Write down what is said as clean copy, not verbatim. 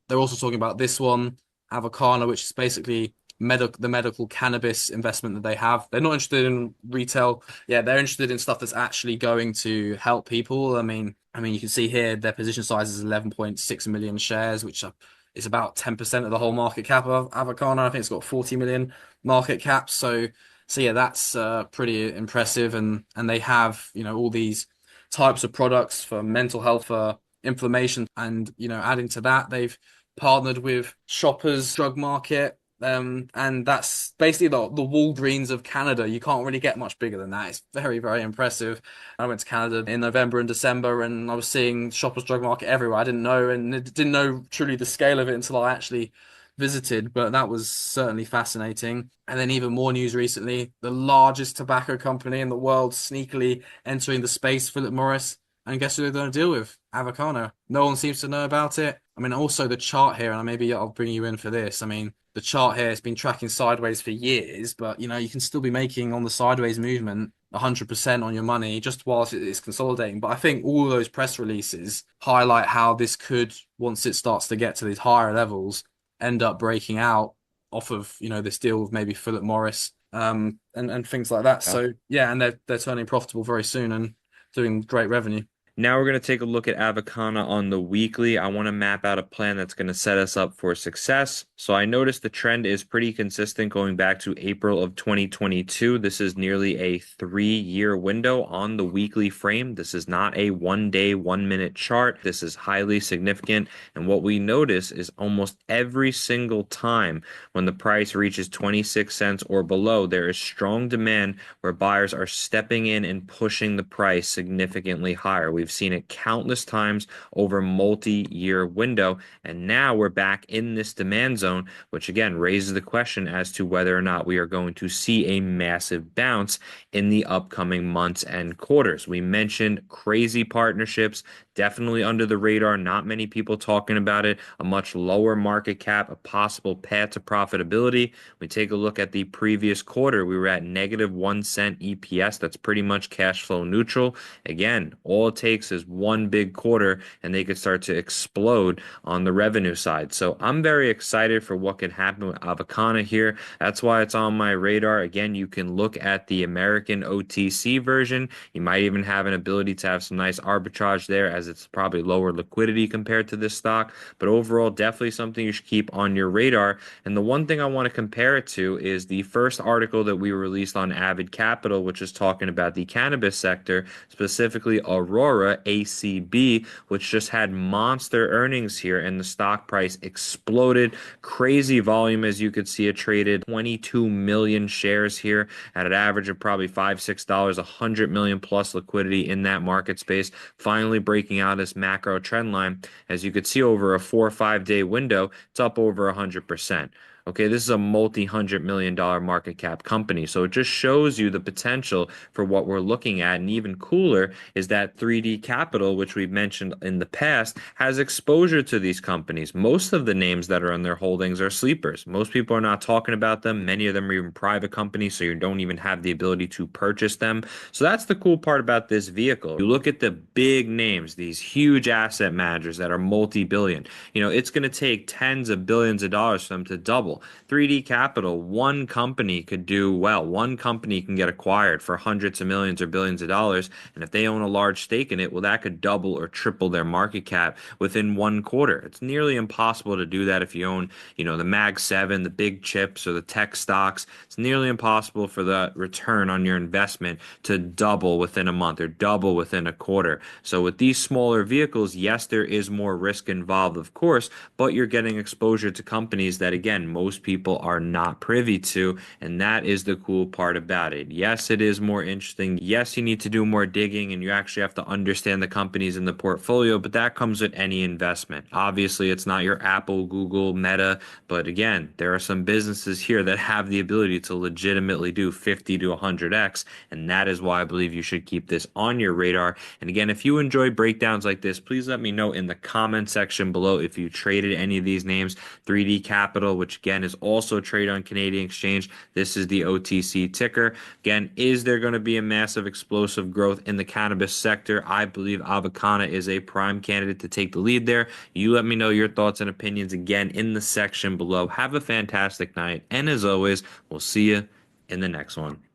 They're also talking about this one, Avicanna, which is basically the medical cannabis investment that they have. They're not interested in retail. Yeah, they're interested in stuff that's actually going to help people. I mean, you can see here their position size is 11.6 million shares, which is about 10% of the whole market cap of Avicanna. I think it's got 40 million market cap. So yeah, that's pretty impressive. And they have, all these types of products for mental health, for inflammation, and adding to that, they've partnered with Shoppers Drug Market. And that's basically the Walgreens of Canada. You can't really get much bigger than that. It's very, very impressive. I went to Canada in November and December, and I was seeing Shoppers Drug Market everywhere. I didn't know, and didn't know truly the scale of it until I actually visited, but that was certainly fascinating. And then even more news recently, the largest tobacco company in the world sneakily entering the space, Philip Morris. And guess who they're going to deal with? Avicanna. No one seems to know about it. I mean, also the chart here, and maybe I'll bring you in for this. I mean, the chart here has been tracking sideways for years, but you can still be making on the sideways movement 100% on your money just whilst it is consolidating. But I think all of those press releases highlight how this could, once it starts to get to these higher levels, end up breaking out off of this deal with maybe Philip Morris, and things like that. Yeah. So yeah, and they're turning profitable very soon and doing great revenue. Now we're going to take a look at Avicanna on the weekly. I want to map out a plan that's going to set us up for success. So I noticed the trend is pretty consistent going back to April of 2022. This is nearly a 3-year window on the weekly frame. This is not a 1 day, 1 minute chart. This is highly significant. And what we notice is almost every single time when the price reaches 26 cents or below, there is strong demand where buyers are stepping in and pushing the price significantly higher. We've seen it countless times over multi-year window, and now we're back in this demand zone, which again raises the question as to whether or not we are going to see a massive bounce in the upcoming months and quarters. We mentioned crazy partnerships, definitely under the radar, not many people talking about it, a much lower market cap, a possible path to profitability. We take a look at the previous quarter, we were at -1 cent EPS. That's pretty much cash flow neutral. Again, all it takes is one big quarter and they could start to explode on the revenue side. So I'm very excited for what could happen with Avicanna here. That's why it's on my radar. Again, you can look at the American OTC version. You might even have an ability to have some nice arbitrage there as it's probably lower liquidity compared to this stock. But overall, definitely something you should keep on your radar. And the one thing I want to compare it to is the first article that we released on Avid Capital, which is talking about the cannabis sector, specifically Aurora ACB, which just had monster earnings here, and the stock price exploded. Crazy volume, as you could see, it traded 22 million shares here at an average of probably $5, $6, 100 million plus liquidity in that market space, finally breaking out this macro trend line. As you could see, over a 4 or 5 day window, it's up over 100%. Okay, this is a multi-$100 million market cap company. So it just shows you the potential for what we're looking at. And even cooler is that 3D Capital, which we've mentioned in the past, has exposure to these companies. Most of the names that are in their holdings are sleepers. Most people are not talking about them. Many of them are even private companies, so you don't even have the ability to purchase them. So that's the cool part about this vehicle. You look at the big names, these huge asset managers that are multi-billion. It's going to take tens of billions of dollars for them to double. 3D Capital, one company could do well. One company can get acquired for hundreds of millions or billions of dollars. And if they own a large stake in it, well, that could double or triple their market cap within one quarter. It's nearly impossible to do that if you own, the Mag 7, the big chips, or the tech stocks. It's nearly impossible for the return on your investment to double within a month or double within a quarter. So with these smaller vehicles, yes, there is more risk involved, of course, but you're getting exposure to companies that, again, most people are not privy to, and that is the cool part about it. Yes, it is more interesting. Yes, you need to do more digging, and you actually have to understand the companies in the portfolio, but that comes with any investment. Obviously, it's not your Apple, Google, Meta, but again, there are some businesses here that have the ability to legitimately do 50 to 100x, and that is why I believe you should keep this on your radar. And again, if you enjoy breakdowns like this, please let me know in the comment section below if you traded any of these names. 3D Capital, which again again, is also traded on Canadian exchange. This is the OTC ticker. Again, is there going to be a massive explosive growth in the cannabis sector? I believe Avicanna is a prime candidate to take the lead there. You let me know your thoughts and opinions again in the section below. Have a fantastic night. And as always, we'll see you in the next one.